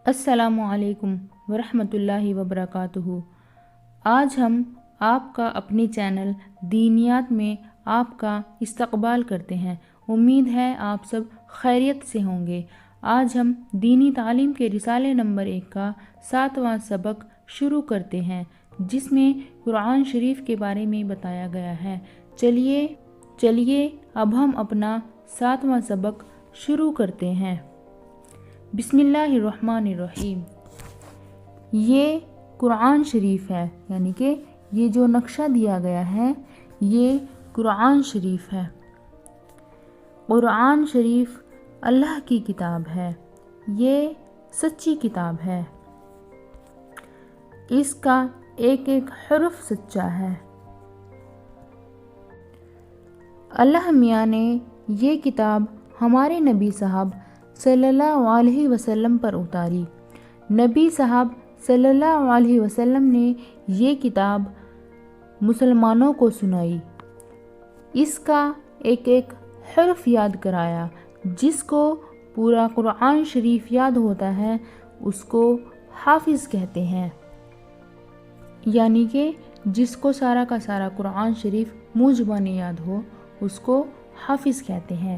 السلام علیکم ورحمۃ اللہ وبرکاتہ۔ آج ہم آپ کا اپنے چینل دینیات میں آپ کا استقبال کرتے ہیں۔ امید ہے آپ سب خیریت سے ہوں گے۔ آج ہم دینی تعلیم کے رسالے نمبر 1 کا 7واں سبق شروع کرتے ہیں، جس میں قرآن شریف کے بارے میں بتایا گیا ہے۔ چلیے اب ہم اپنا 7واں سبق شروع کرتے ہیں۔ بسم اللہ الرحمن الرحیم۔ یہ قرآن شریف ہے، یعنی کہ یہ جو نقشہ دیا گیا ہے یہ قرآن شریف ہے۔ قرآن شریف اللہ کی کتاب ہے، یہ سچی کتاب ہے۔ اس کا ایک ایک حرف سچا ہے۔ اللہ میاں نے یہ کتاب ہمارے نبی صاحب صلی اللہ علیہ وسلم پر اتاری۔ نبی صاحب صلی اللہ علیہ وسلم نے یہ کتاب مسلمانوں کو سنائی، اس کا ایک ایک حرف یاد کرایا۔ جس کو پورا قرآن شریف یاد ہوتا ہے اس کو حافظ کہتے ہیں، یعنی کہ جس کو سارا کا سارا قرآن شریف منہ زبانی یاد ہو اس کو حافظ کہتے ہیں۔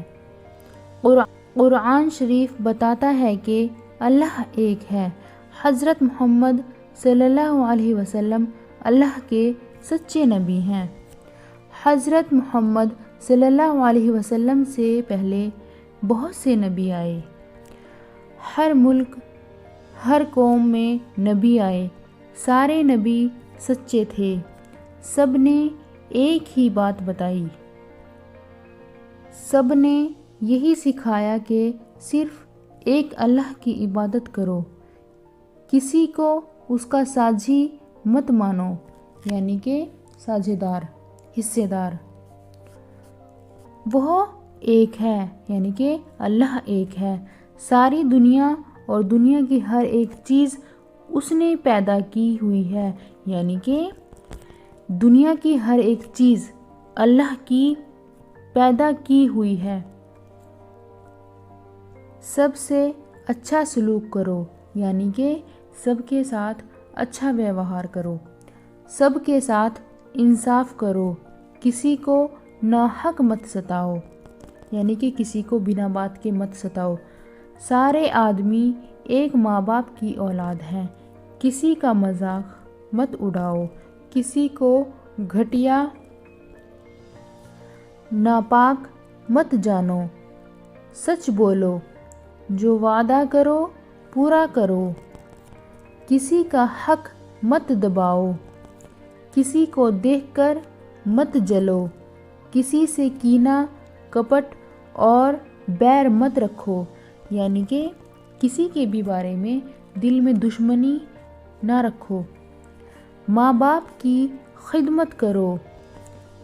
قرآن شریف بتاتا ہے کہ اللہ ایک ہے۔ حضرت محمد صلی اللہ علیہ وسلم اللہ کے سچے نبی ہیں۔ حضرت محمد صلی اللہ علیہ وسلم سے پہلے بہت سے نبی آئے۔ ہر ملک، ہر قوم میں نبی آئے۔ سارے نبی سچے تھے، سب نے ایک ہی بات بتائی۔ سب نے یہی سکھایا کہ صرف ایک اللہ کی عبادت کرو، کسی کو اس کا ساجی مت مانو، یعنی کہ ساجھیدار، حصے دار۔ وہ ایک ہے، یعنی کہ اللہ ایک ہے۔ ساری دنیا اور دنیا کی ہر ایک چیز اس نے پیدا کی ہوئی ہے، یعنی کہ دنیا کی ہر ایک چیز اللہ کی پیدا کی ہوئی ہے۔ سب سے اچھا سلوک کرو، یعنی کہ سب کے ساتھ اچھا ویوہار کرو، سب کے ساتھ انصاف کرو، کسی کو ناحق مت ستاؤ، یعنی کہ کسی کو بنا بات کے مت ستاؤ۔ سارے آدمی ایک ماں باپ کی اولاد ہیں، کسی کا مذاق مت اڑاؤ، کسی کو گھٹیا ناپاک مت جانو، سچ بولو، جو وعدہ کرو پورا کرو، کسی کا حق مت دباؤ، کسی کو دیکھ کر مت جلو، کسی سے کینہ کپٹ اور بیر مت رکھو، یعنی کہ کسی کے بھی بارے میں دل میں دشمنی نہ رکھو۔ ماں باپ کی خدمت کرو،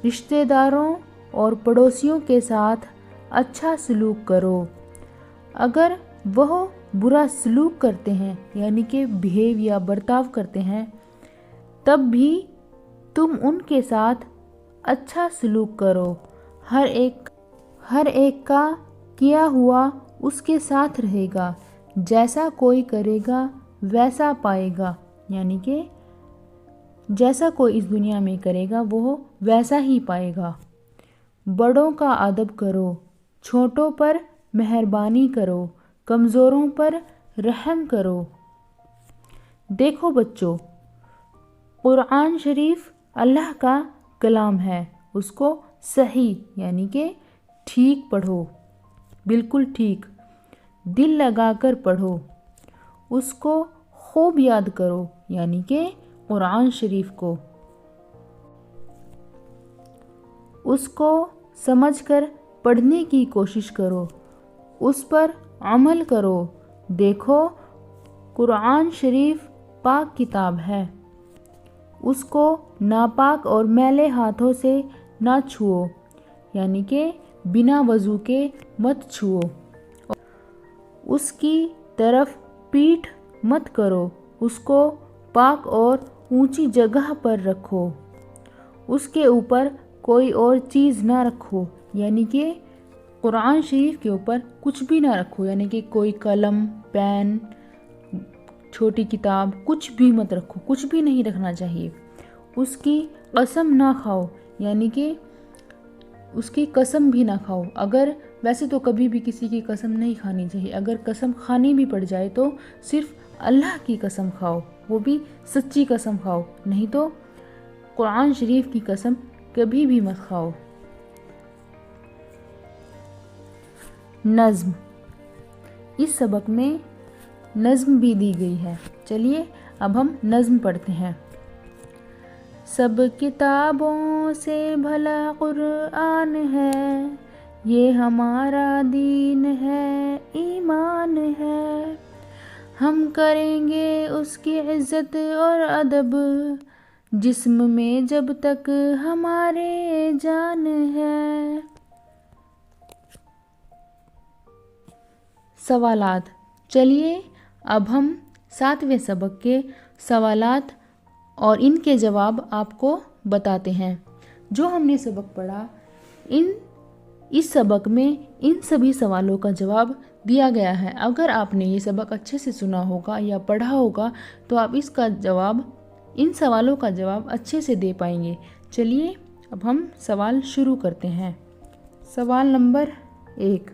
رشتہ داروں اور پڑوسیوں کے ساتھ اچھا سلوک کرو۔ اگر وہ برا سلوک کرتے ہیں، یعنی کہ بہیو یا برتاؤ کرتے ہیں، تب بھی تم ان کے ساتھ اچھا سلوک کرو۔ ہر ایک کا کیا ہوا اس کے ساتھ رہے گا، جیسا کوئی کرے گا ویسا پائے گا، یعنی کہ جیسا کوئی اس دنیا میں کرے گا وہ ویسا ہی پائے گا۔ بڑوں کا ادب کرو، چھوٹوں پر مہربانی کرو، کمزوروں پر رحم کرو۔ دیکھو بچوں، قرآن شریف اللہ کا کلام ہے، اس کو صحیح یعنی کہ ٹھیک پڑھو، بالکل ٹھیک، دل لگا کر پڑھو، اس کو خوب یاد کرو، یعنی کہ قرآن شریف کو، اس کو سمجھ کر پڑھنے کی کوشش کرو، اس پر عمل کرو۔ دیکھو قرآن شریف پاک کتاب ہے، اس کو ناپاک اور میلے ہاتھوں سے نہ چھوؤ، یعنی کہ بنا وضو کے مت چھوؤ، اس کی طرف پیٹھ مت کرو، اس کو پاک اور اونچی جگہ پر رکھو، اس کے اوپر کوئی اور چیز نہ رکھو، یعنی کہ قرآن شریف کے اوپر کچھ بھی نہ رکھو، یعنی کہ کوئی قلم، پین، چھوٹی کتاب کچھ بھی مت رکھو، کچھ بھی نہیں رکھنا چاہیے۔ اس کی قسم نہ کھاؤ، یعنی کہ اس کی قسم بھی نہ کھاؤ۔ اگر ویسے تو کبھی بھی کسی کی قسم نہیں کھانی چاہیے، اگر قسم کھانی بھی پڑ جائے تو صرف اللہ کی قسم کھاؤ، وہ بھی سچی قسم کھاؤ، نہیں تو قرآن شریف کی قسم کبھی بھی مت کھاؤ۔ نظم، اس سبق میں نظم بھی دی گئی ہے۔ چلیے اب ہم نظم پڑھتے ہیں۔ سب کتابوں سے بھلا قرآن ہے، یہ ہمارا دین ہے، ایمان ہے، ہم کریں گے اس کی عزت اور ادب، جسم میں جب تک ہمارے جان ہے۔ سوالات، چلیے اب ہم 7ویں سبق کے سوالات اور ان کے جواب آپ کو بتاتے ہیں۔ جو ہم نے سبق پڑھا، اس سبق میں ان سبھی سوالوں کا جواب دیا گیا ہے۔ اگر آپ نے یہ سبق اچھے سے سنا ہوگا یا پڑھا ہوگا تو آپ ان سوالوں کا جواب اچھے سے دے پائیں گے۔ چلیے اب ہم سوال شروع کرتے ہیں۔ سوال نمبر 1،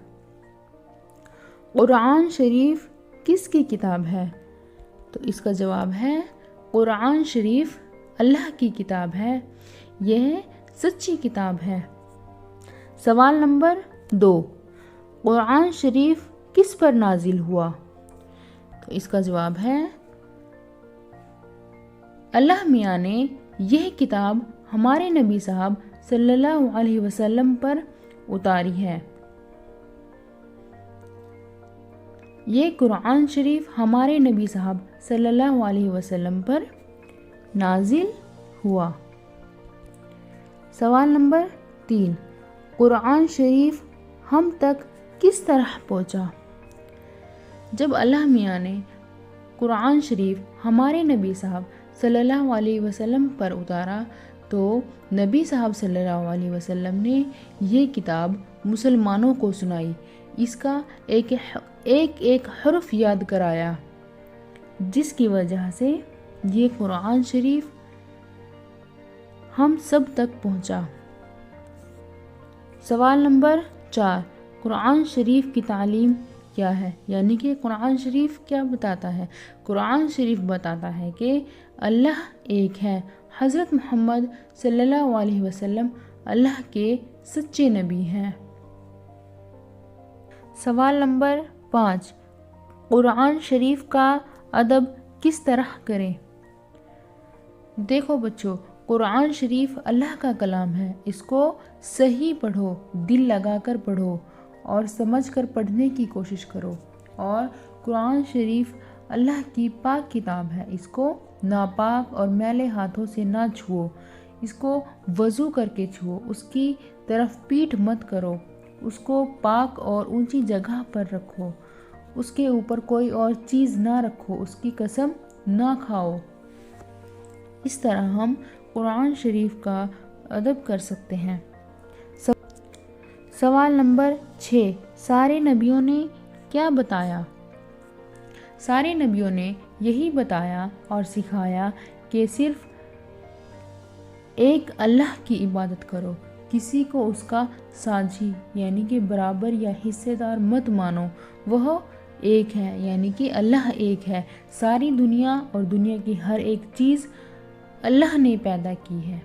قرآن شریف کس کی کتاب ہے؟ تو اس کا جواب ہے قرآن شریف اللہ کی کتاب ہے، یہ سچی کتاب ہے۔ سوال نمبر 2، قرآن شریف کس پر نازل ہوا؟ تو اس کا جواب ہے اللہ میاں نے یہ کتاب ہمارے نبی صاحب صلی اللہ علیہ وسلم پر اتاری ہے۔ یہ قرآن شریف ہمارے نبی صاحب صلی اللہ علیہ وسلم پر نازل ہوا۔ سوال نمبر 3، قرآن شریف ہم تک کس طرح پہنچا؟ جب اللہ میاں نے قرآن شریف ہمارے نبی صاحب صلی اللہ علیہ وسلم پر اتارا تو نبی صاحب صلی اللہ علیہ وسلم نے یہ کتاب مسلمانوں کو سنائی، اس کا ایک ایک حرف یاد کرایا، جس کی وجہ سے یہ قرآن شریف ہم سب تک پہنچا۔ سوال نمبر 4، قرآن شریف کی تعلیم کیا ہے؟ یعنی کہ قرآن شریف کیا بتاتا ہے؟ قرآن شریف بتاتا ہے کہ اللہ ایک ہے، حضرت محمد صلی اللہ علیہ وسلم اللہ کے سچے نبی ہیں۔ سوال نمبر 5، قرآن شریف کا ادب کس طرح کریں؟ دیکھو بچوں، قرآن شریف اللہ کا کلام ہے، اس کو صحیح پڑھو، دل لگا کر پڑھو اور سمجھ کر پڑھنے کی کوشش کرو۔ اور قرآن شریف اللہ کی پاک کتاب ہے، اس کو ناپاک اور میلے ہاتھوں سے نہ چھوؤ، اس کو وضو کر کے چھوؤ، اس کی طرف پیٹھ مت کرو، اس کو پاک اور اونچی جگہ پر رکھو، اس کے اوپر کوئی اور چیز نہ رکھو، اس کی قسم نہ کھاؤ۔ اس طرح ہم قرآن شریف کا ادب کر سکتے ہیں۔ سوال نمبر 6، سارے نبیوں نے کیا بتایا؟ سارے نبیوں نے یہی بتایا اور سکھایا کہ صرف ایک اللہ کی عبادت کرو، کسی کو اس کا ساجی یعنی کہ برابر یا حصے دار مت مانو، وہ ایک ہے یعنی کہ اللہ ایک ہے، ساری دنیا اور دنیا کی ہر ایک چیز اللہ نے پیدا کی ہے۔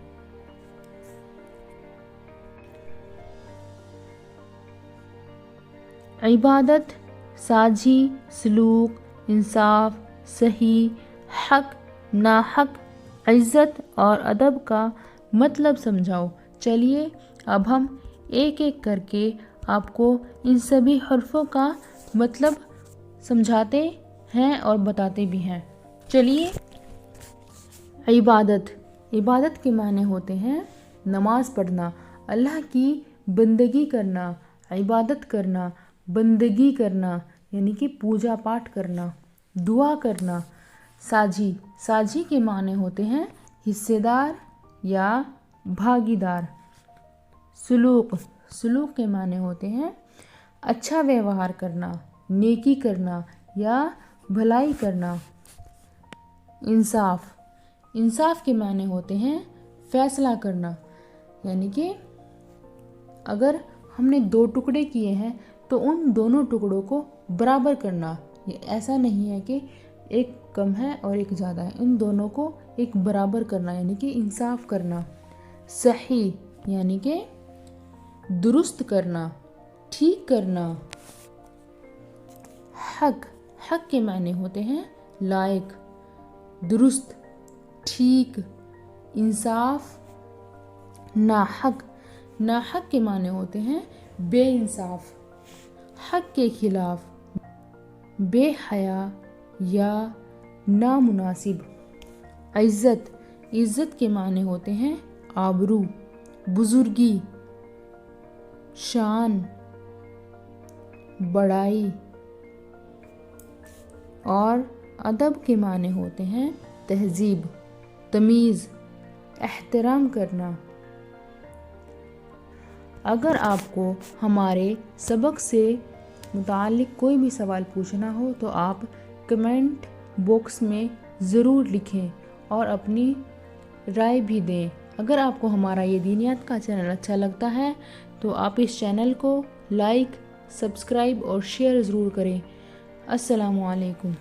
عبادت، ساجی، سلوک، انصاف، صحیح، حق، ناحق، عزت اور ادب کا مطلب سمجھاؤ۔ چلیے اب ہم ایک ایک کر کے آپ کو ان سبھی حرفوں کا مطلب سمجھاتے ہیں اور بتاتے بھی ہیں۔ چلیے، عبادت کے معنی ہوتے ہیں نماز پڑھنا، اللہ کی بندگی کرنا، عبادت کرنا، بندگی کرنا یعنی کہ پوجا پاٹ کرنا، دعا کرنا۔ ساجی کے معنی ہوتے ہیں حصے دار یا بھاگیدار۔ سلوک کے معنی ہوتے ہیں اچھا ویوہار کرنا، نیکی کرنا یا بھلائی کرنا۔ انصاف، انصاف کے معنی ہوتے ہیں فیصلہ کرنا، یعنی کہ اگر ہم نے 2 ٹکڑے کیے ہیں تو ان دونوں ٹکڑوں کو برابر کرنا، یہ ایسا نہیں ہے کہ ایک کم ہے اور ایک زیادہ ہے، ان دونوں کو ایک برابر کرنا یعنی کہ انصاف کرنا۔ صحیح یعنی کہ درست کرنا، ٹھیک کرنا۔ حق، حق کے معنی ہوتے ہیں لائق، درست، ٹھیک، انصاف۔ ناحق، ناحق کے معنی ہوتے ہیں بے انصاف، حق کے خلاف، بے حیا یا نامناسب۔ عزت، عزت کے معنی ہوتے ہیں آبرو، بزرگی، شان، بڑائی۔ اور ادب کے معنی ہوتے ہیں تہذیب، تمیز، احترام کرنا۔ اگر آپ کو ہمارے سبق سے متعلق کوئی بھی سوال پوچھنا ہو تو آپ کمنٹ باکس میں ضرور لکھیں اور اپنی رائے بھی دیں۔ اگر آپ کو ہمارا یہ دینیات کا چینل اچھا لگتا ہے تو آپ اس چینل کو لائک، سبسکرائب اور شیئر ضرور کریں۔ السلام علیکم۔